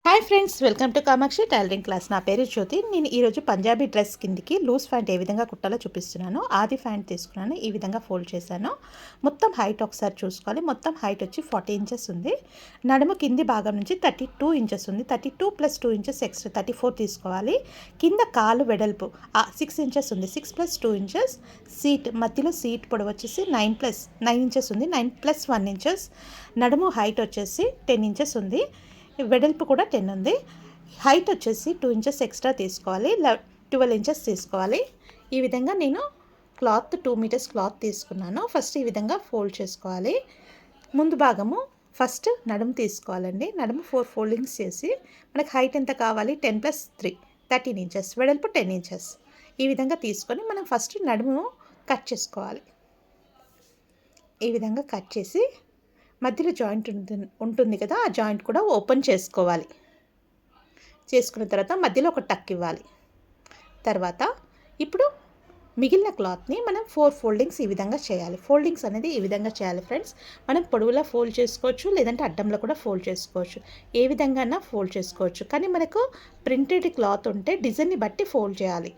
Hi friends, welcome to Kamakshi tailoring class. నా పేరు జ్యోతి. నేను ఈరోజు పంజాబీ డ్రెస్ కిందికి లూజ్ ప్యాంట్ ఏ విధంగా కుట్టాలో చూపిస్తున్నాను. ఆది ప్యాంట్ తీసుకున్నాను, ఈ విధంగా ఫోల్డ్ చేశాను. మొత్తం హైట్ ఒకసారి చూసుకోవాలి. మొత్తం హైట్ వచ్చి 40 ఇంచెస్ ఉంది. నడుము కింది భాగం నుంచి 32 ఇంచెస్ ఉంది. 32 + 2 ఇంచెస్ ఎక్స్ట్రా 34 తీసుకోవాలి. కింద కాలు వెడల్పు 6 ఇంచెస్ ఉంది. 6 + 2 ఇంచెస్. సీట్ మధ్యలో సీట్ పొడవు వచ్చేసి 9 ఇంచెస్ ఉంది. 9 + 1 ఇంచెస్. నడుము హైట్ వచ్చేసి 10 ఇంచెస్ ఉంది. వెడల్పు కూడా 10 ఉంది. హైట్ వచ్చేసి 2 ఇంచెస్ ఎక్స్ట్రా తీసుకోవాలి. 12 ఇంచెస్ తీసుకోవాలి. ఈ విధంగా నేను క్లాత్ 2 మీటర్స్ క్లాత్ తీసుకున్నాను. ఫస్ట్ ఈ విధంగా ఫోల్డ్ చేసుకోవాలి. ముందు భాగము ఫస్ట్ నడుము తీసుకోవాలండి. నడుము 4 ఫోల్డింగ్స్ చేసి మనకు హైట్ ఎంత కావాలి, 10 + 3 13 ఇంచెస్, వెడల్పు 10 ఇంచెస్. ఈ విధంగా తీసుకొని మనం ఫస్ట్ నడుము కట్ చేసుకోవాలి. ఈ విధంగా కట్ చేసి మధ్యలో జాయింట్ ఉంటుంది కదా, ఆ జాయింట్ కూడా ఓపెన్ చేసుకోవాలి. చేసుకున్న తర్వాత మధ్యలో ఒక టక్ ఇవ్వాలి. తర్వాత ఇప్పుడు మిగిలిన క్లాత్ని మనం 4 ఫోల్డింగ్స్ ఈ విధంగా చేయాలి. ఫోల్డింగ్స్ అనేది ఈ విధంగా చేయాలి ఫ్రెండ్స్. మనం పొడవులా ఫోల్డ్ చేసుకోవచ్చు, లేదంటే అడ్డంలో కూడా ఫోల్డ్ చేసుకోవచ్చు. ఏ విధంగా ఫోల్డ్ చేసుకోవచ్చు. కానీ మనకు ప్రింటెడ్ క్లాత్ ఉంటే డిజైన్ని బట్టి ఫోల్డ్ చేయాలి.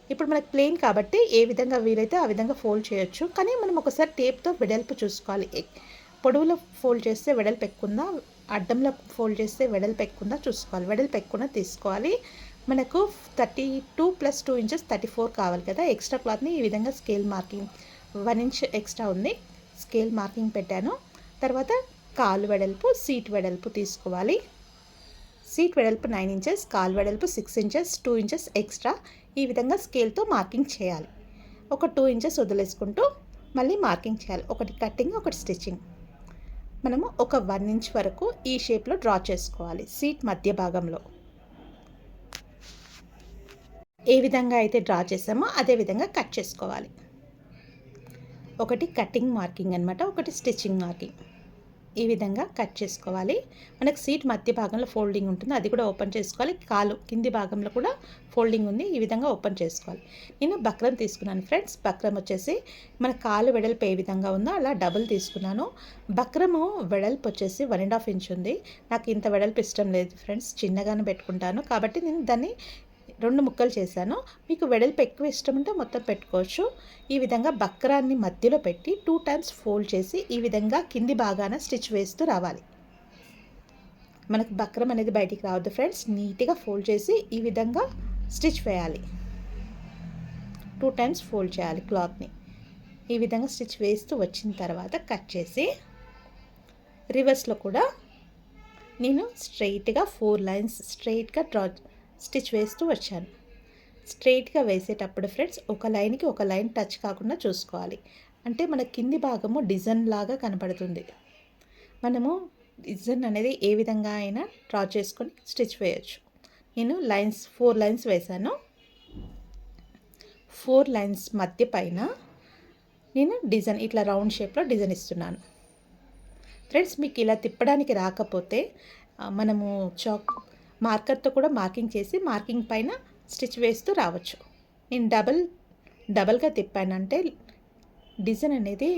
ఇప్పుడు మనకు ప్లెయిన్ కాబట్టి ఏ విధంగా వీలైతే ఆ విధంగా ఫోల్డ్ చేయొచ్చు. కానీ మనం ఒకసారి టేప్తో వెడల్పు చూసుకోవాలి. పొడవులో ఫోల్డ్ చేస్తే వెడల్పు ఎక్కువ, అడ్డంలో ఫోల్డ్ చేస్తే వెడల్పు ఎక్కువ చూసుకోవాలి. వెడల్పు ఎక్కువ తీసుకోవాలి. మనకు 32 + 2 ఇంచెస్ 34 కావాలి కదా. ఎక్స్ట్రా క్లాత్ని ఈ విధంగా స్కేల్ మార్కింగ్ 1 ఇంచ్ ఎక్స్ట్రా ఉంది, స్కేల్ మార్కింగ్ పెట్టాను. తర్వాత కాలు వెడల్పు, సీట్ వెడల్పు తీసుకోవాలి. సీట్ వెడల్పు 9 ఇంచెస్, కాలు వెడల్పు 6 ఇంచెస్, 2 ఇంచెస్ ఎక్స్ట్రా. ఈ విధంగా స్కేల్తో మార్కింగ్ చేయాలి. ఒక 2 ఇంచెస్ వదిలేసుకుంటూ మళ్ళీ మార్కింగ్ చేయాలి. ఒకటి కటింగ్, ఒకటి స్టిచ్చింగ్. మనము ఒక 1 ఇంచ్ వరకు ఈ షేప్లో డ్రా చేసుకోవాలి. సీట్ మధ్య భాగంలో ఏ విధంగా అయితే డ్రా చేసామో అదే విధంగా కట్ చేసుకోవాలి. ఒకటి కటింగ్ మార్కింగ్ అనమాట, ఒకటి స్టిచ్చింగ్ మార్కింగ్. ఈ విధంగా కట్ చేసుకోవాలి. మనకు సీట్ మధ్య భాగంలో ఫోల్డింగ్ ఉంటుంది, అది కూడా ఓపెన్ చేసుకోవాలి. కాలు కింది భాగంలో కూడా ఫోల్డింగ్ ఉంది, ఈ విధంగా ఓపెన్ చేసుకోవాలి. నేను బక్రం తీసుకున్నాను ఫ్రెండ్స్. బక్రం వచ్చేసి మన కాలు వెడల్పు ఏ విధంగా ఉందో అలా డబుల్ తీసుకున్నాను. బక్రము వెడల్పు వచ్చేసి 1.5 ఇంచ్ ఉంది. నాకు ఇంత వెడల్పు ఇష్టం లేదు ఫ్రెండ్స్, చిన్నగానే పెట్టుకుంటాను కాబట్టి నేను దాన్ని 2 ముక్కలు చేశాను. మీకు వెడల్పు ఎక్కువ ఇష్టం ఉంటే మొత్తం పెట్టుకోవచ్చు. ఈ విధంగా బక్రాన్ని మధ్యలో పెట్టి 2 టైమ్స్ ఫోల్డ్ చేసి ఈ విధంగా కింది భాగాన స్టిచ్ వేస్తూ రావాలి. మనకు బక్రం అనేది బయటికి రావద్దు ఫ్రెండ్స్. నీట్గా ఫోల్డ్ చేసి ఈ విధంగా స్టిచ్ వేయాలి. 2 టైమ్స్ ఫోల్డ్ చేయాలి క్లాత్ని. ఈ విధంగా స్టిచ్ వేస్తూ వచ్చిన తర్వాత కట్ చేసి రివర్స్లో కూడా నేను స్ట్రైట్గా 4 లైన్స్ స్ట్రైట్గా స్టిచ్ వేస్తూ వచ్చాను. స్ట్రైట్గా వేసేటప్పుడు ఫ్రెండ్స్ ఒక లైన్కి ఒక లైన్ టచ్ కాకుండా చూసుకోవాలి. అంటే మన కింది భాగము డిజైన్ లాగా కనపడుతుంది. మనము డిజైన్ అనేది ఏ విధంగా అయినా డ్రా చేసుకొని స్టిచ్ వేయచ్చు. నేను 4 లైన్స్ వేశాను. 4 లైన్స్ మధ్య పైన నేను డిజైన్ ఇట్లా రౌండ్ షేప్లో డిజైన్ ఇస్తున్నాను. ఫ్రెండ్స్, మీకు ఇలా తిప్పడానికి రాకపోతే మనము మార్కర్తో కూడా మార్కింగ్ చేసి మార్కింగ్ పైన స్టిచ్ వేస్తూ రావచ్చు. నేను డబల్గా తిప్పానంటే డిజైన్ అనేది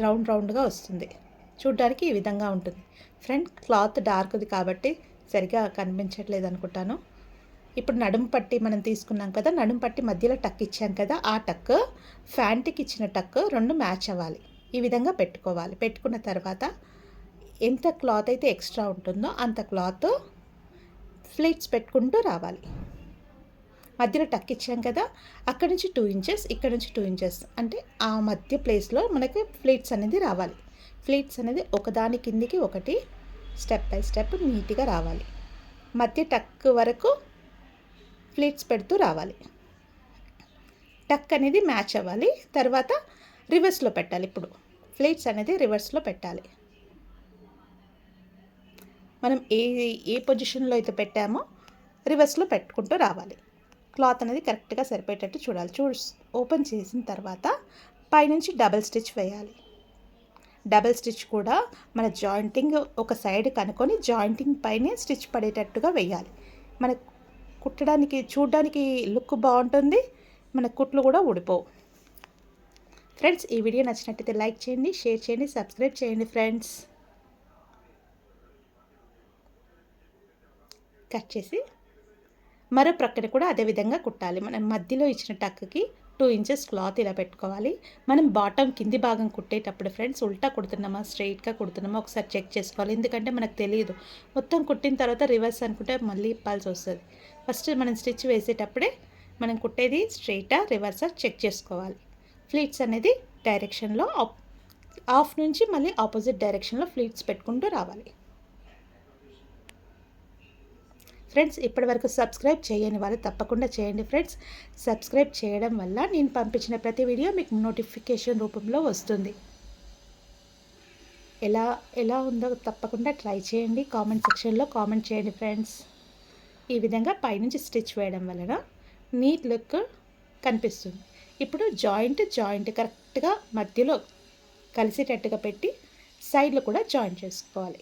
రౌండ్గా వస్తుంది. చూడ్డానికి ఈ విధంగా ఉంటుంది. ఫ్రంట్ క్లాత్ డార్క్ది కాబట్టి సరిగా కనిపించట్లేదు అనుకుంటాను. ఇప్పుడు నడుము పట్టి మనం తీసుకున్నాం కదా, నడుము పట్టి మధ్యలో టక్ ఇచ్చాం కదా, ఆ టక్ ఫ్యాంట్కి ఇచ్చిన టక్ 2 మ్యాచ్ అవ్వాలి. ఈ విధంగా పెట్టుకోవాలి. పెట్టుకున్న తర్వాత ఎంత క్లాత్ అయితే ఎక్స్ట్రా ఉంటుందో అంత క్లాత్ ఫ్లీట్స్ పెట్టుకుంటూ రావాలి. మధ్యలో టక్ ఇచ్చాం కదా, అక్కడి నుంచి 2 ఇంచెస్, ఇక్కడ నుంచి 2 ఇంచెస్, అంటే ఆ మధ్య ప్లేస్లో మనకి ఫ్లీట్స్ అనేది రావాలి. ఫ్లీట్స్ అనేది ఒకదాని కిందికి ఒకటి స్టెప్ బై స్టెప్ నీట్గా రావాలి. మధ్య టక్ వరకు ఫ్లీట్స్ పెడుతూ రావాలి. టక్ అనేది మ్యాచ్ అవ్వాలి. తర్వాత రివర్స్లో పెట్టాలి. ఇప్పుడు ఫ్లీట్స్ అనేది రివర్స్లో పెట్టాలి. మనం ఏ పొజిషన్లో అయితే పెట్టామో రివర్స్లో పెట్టుకుంటూ రావాలి. క్లాత్ అనేది కరెక్ట్గా సరిపోయేటట్టు చూడాలి. ఓపెన్ చేసిన తర్వాత పైనుంచి డబల్ స్టిచ్ వేయాలి. డబల్ స్టిచ్ కూడా మన జాయింటింగ్ ఒక సైడ్ కనుక్కొని జాయింటింగ్ పైనే స్టిచ్ పడేటట్టుగా వేయాలి. మన కుట్టడానికి చూడడానికి లుక్ బాగుంటుంది, మన కుట్లు కూడా ఊడిపోవు. ఫ్రెండ్స్, ఈ వీడియో నచ్చినట్టయితే లైక్ చేయండి, షేర్ చేయండి, సబ్స్క్రైబ్ చేయండి ఫ్రెండ్స్. కట్ చేసి మరో ప్రక్కన కూడా అదే విధంగా కుట్టాలి. మనం మధ్యలో ఇచ్చిన టక్కి 2 ఇంచెస్ క్లాత్ ఇలా పెట్టుకోవాలి. మనం బాటమ్ కింది భాగం కుట్టేటప్పుడు ఫ్రెండ్స్ ఉల్టా కుడుతున్నామా స్ట్రైట్గా కుడుతున్నామా ఒకసారి చెక్ చేసుకోవాలి. ఎందుకంటే మనకు తెలియదు. మొత్తం కుట్టిన తర్వాత రివర్స్ అనుకుంటే మళ్ళీ ఇప్పాల్సి వస్తుంది. ఫస్ట్ మనం స్టిచ్ వేసేటప్పుడే మనం కుట్టేది స్ట్రైటా రివర్సా చెక్ చేసుకోవాలి. ఫ్లీట్స్ అనేది డైరెక్షన్లో ఆఫ్ నుంచి మళ్ళీ ఆపోజిట్ డైరెక్షన్లో ఫ్లీట్స్ పెట్టుకుంటూ రావాలి. ఫ్రెండ్స్ ఇప్పటివరకు సబ్స్క్రైబ్ చేయని వాళ్ళు తప్పకుండా చేయండి ఫ్రెండ్స్. సబ్స్క్రైబ్ చేయడం వల్ల నేను పంపించిన ప్రతి వీడియో మీకు నోటిఫికేషన్ రూపంలో వస్తుంది. ఎలా ఉందో తప్పకుండా ట్రై చేయండి. కామెంట్ సెక్షన్లో కామెంట్ చేయండి ఫ్రెండ్స్. ఈ విధంగా పైనుంచి స్టిచ్ వేయడం వలన నీట్ లుక్ కనిపిస్తుంది. ఇప్పుడు జాయింట్ కరెక్ట్గా మధ్యలో కలిసేటట్టుగా పెట్టి సైడ్లో కూడా జాయింట్ చేసుకోవాలి.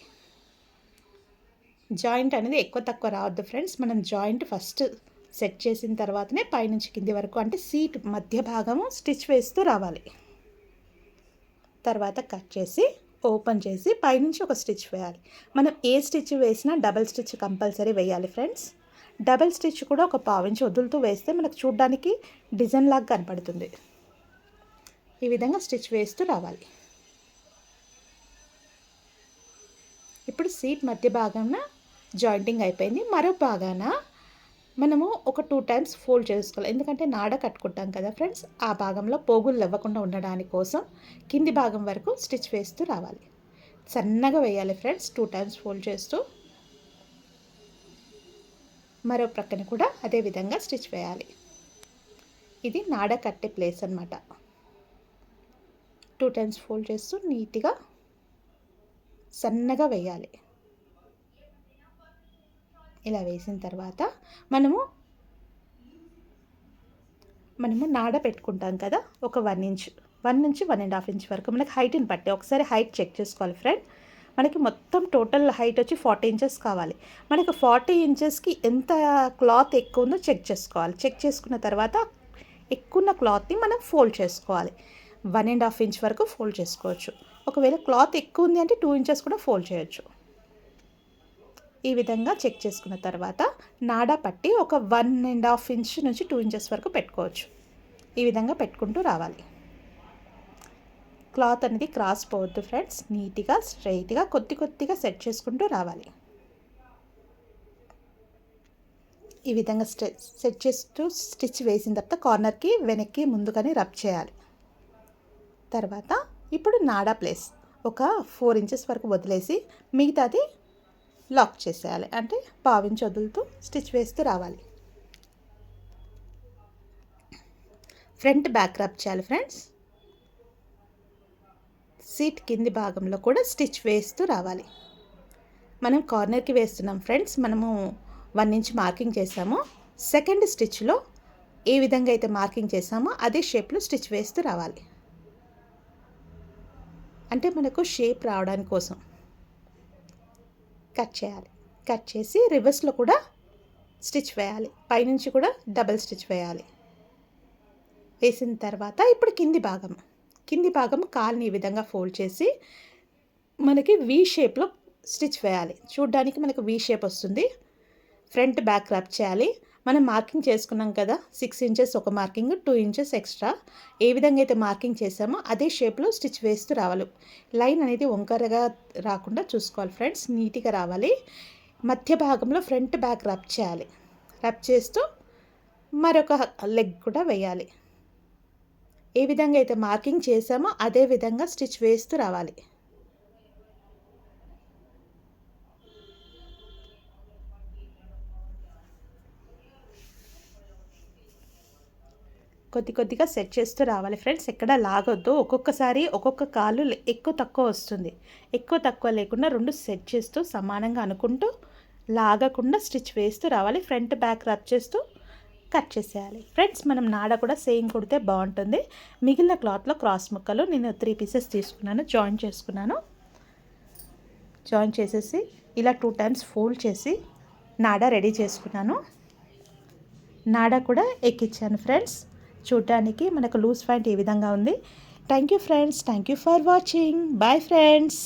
జాయింట్ అనేది ఎక్కువ తక్కువ రావద్దు ఫ్రెండ్స్. మనం జాయింట్ ఫస్ట్ సెట్ చేసిన తర్వాతనే పైనుంచి కింది వరకు అంటే సీట్ మధ్య భాగము స్టిచ్ వేస్తూ రావాలి. తర్వాత కట్ చేసి ఓపెన్ చేసి పైనుంచి ఒక స్టిచ్ వేయాలి. మనం ఏ స్టిచ్ వేసినా డబల్ స్టిచ్ కంపల్సరీ వేయాలి ఫ్రెండ్స్. డబల్ స్టిచ్ కూడా ఒక 1/4 ఇంచ్ వదులుతూ వేస్తే మనకు చూడడానికి డిజైన్ లాగా కనపడుతుంది. ఈ విధంగా స్టిచ్ వేస్తూ రావాలి. ఇప్పుడు సీట్ మధ్య భాగాన జాయింటింగ్ అయిపోయింది. మరో భాగాన మనము ఒక 2 టైమ్స్ ఫోల్డ్ చేసుకోవాలి. ఎందుకంటే నాడ కట్టుకుంటాం కదా ఫ్రెండ్స్. ఆ భాగంలో పోగులు ఇవ్వకుండా ఉండడానికి కోసం కింది భాగం వరకు స్టిచ్ వేస్తూ రావాలి. సన్నగా వేయాలి ఫ్రెండ్స్. 2 టైమ్స్ ఫోల్డ్ చేస్తూ మరో ప్రక్కన కూడా అదే విధంగా స్టిచ్ వేయాలి. ఇది నాడ కట్టే ప్లేస్ అన్నమాట. 2 టైమ్స్ ఫోల్డ్ చేస్తూ నీట్గా సన్నగా వేయాలి. ఇలా వేసిన తర్వాత మనము నాడ పెట్టుకుంటాం కదా ఒక 1 నుంచి 1.5 ఇంచ్ వరకు మనకి హైట్ని బట్టి ఒకసారి హైట్ చెక్ చేసుకోవాలి ఫ్రెండ్. మనకి మొత్తం టోటల్ హైట్ వచ్చి 40 ఇంచెస్ కావాలి. మనకు 40 ఇంచెస్కి ఎంత క్లాత్ ఎక్కువ ఉందో చెక్ చేసుకోవాలి. చెక్ చేసుకున్న తర్వాత ఎక్కువ క్లాత్ని మనం ఫోల్డ్ చేసుకోవాలి. 1.5 ఇంచ్ వరకు ఫోల్డ్ చేసుకోవచ్చు. ఒకవేళ క్లాత్ ఎక్కువ ఉంది అంటే 2 ఇంచెస్ కూడా ఫోల్డ్ చేయొచ్చు. ఈ విధంగా చెక్ చేసుకున్న తర్వాత నాడా పట్టి ఒక 1.5 ఇంచ్ నుంచి 2 ఇంచెస్ వరకు పెట్టుకోవచ్చు. ఈ విధంగా పెట్టుకుంటూ రావాలి. క్లాత్ అనేది క్రాస్ పోవద్దు ఫ్రెండ్స్. నీట్గా స్ట్రైట్గా కొద్దిగా సెట్ చేసుకుంటూ రావాలి. ఈ విధంగా సెట్ చేస్తూ స్టిచ్ వేసిన తర్వాత కార్నర్కి వెనక్కి ముందుగానే రబ్ చేయాలి. తర్వాత ఇప్పుడు నాడా ప్లేస్ ఒక 4 ఇంచెస్ వరకు వదిలేసి మిగతాది లాక్ చేసేయాలి. అంటే 1/2 ఇంచ్ వదులుతూ స్టిచ్ వేస్తూ రావాలి. ఫ్రంట్ బ్యాక్ రబ్ చేయాలి ఫ్రెండ్స్. సీట్ కింది భాగంలో కూడా స్టిచ్ వేస్తూ రావాలి. మనం కార్నర్కి వేస్తున్నాం ఫ్రెండ్స్. మనము 1 ఇంచ్ మార్కింగ్ చేసాము. సెకండ్ స్టిచ్లో ఏ విధంగా అయితే మార్కింగ్ చేసామో అదే షేప్లో స్టిచ్ వేస్తూ రావాలి. అంటే మనకు షేప్ రావడానికి కోసం కట్ చేయాలి. కట్ చేసి రివర్స్లో కూడా స్టిచ్ వేయాలి. పైనుంచి కూడా డబల్ స్టిచ్ వేయాలి. వేసిన తర్వాత ఇప్పుడు కింది భాగం కాల్ని ఈ విధంగా ఫోల్డ్ చేసి మనకి వీ షేప్లో స్టిచ్ వేయాలి. చూడ్డానికి మనకు వీ షేప్ వస్తుంది. ఫ్రంట్ బ్యాక్ రబ్ చేయాలి. మనం మార్కింగ్ చేసుకున్నాం కదా 6 ఇంచెస్ ఒక మార్కింగ్ 2 ఇంచెస్ ఎక్స్ట్రా. ఏ విధంగా అయితే మార్కింగ్ చేసామో అదే షేప్లో స్టిచ్ వేస్తూ రావాలి. లైన్ అనేది వంకరగా రాకుండా చూసుకోవాలి ఫ్రెండ్స్. నీట్గా రావాలి. మధ్య భాగంలో ఫ్రంట్ బ్యాక్ రబ్ చేయాలి. రబ్ చేస్తూ మరొక లెగ్ కూడా వేయాలి. ఏ విధంగా అయితే మార్కింగ్ చేసామో అదే విధంగా స్టిచ్ వేస్తూ రావాలి. కొద్దిగా సెట్ చేస్తూ రావాలి ఫ్రెండ్స్. ఎక్కడ లాగొద్దు. ఒక్కొక్కసారి ఒక్కొక్క కాలు ఎక్కువ తక్కువ వస్తుంది. ఎక్కువ తక్కువ లేకుండా 2 సెట్ చేస్తూ సమానంగా అనుకుంటూ లాగకుండా స్టిచ్ వేస్తూ రావాలి. ఫ్రంట్ బ్యాక్ రబ్ చేస్తూ కట్ చేసేయాలి ఫ్రెండ్స్. మనం నాడ కూడా సేమ్ కుడితే బాగుంటుంది. మిగిలిన క్లాత్లో క్రాస్ ముక్కలు నేను 3 పీసెస్ తీసుకున్నాను. జాయిన్ చేసుకున్నాను. జాయిన్ చేసేసి ఇలా 2 టైమ్స్ ఫోల్డ్ చేసి నాడ రెడీ చేసుకున్నాను. నాడ కూడా ఎక్కించాను ఫ్రెండ్స్. చూడడానికి మనకు లూజ్ ప్యాంట్ ఈ విధంగా ఉంది. Thank you friends. Thank you for watching. Bye friends.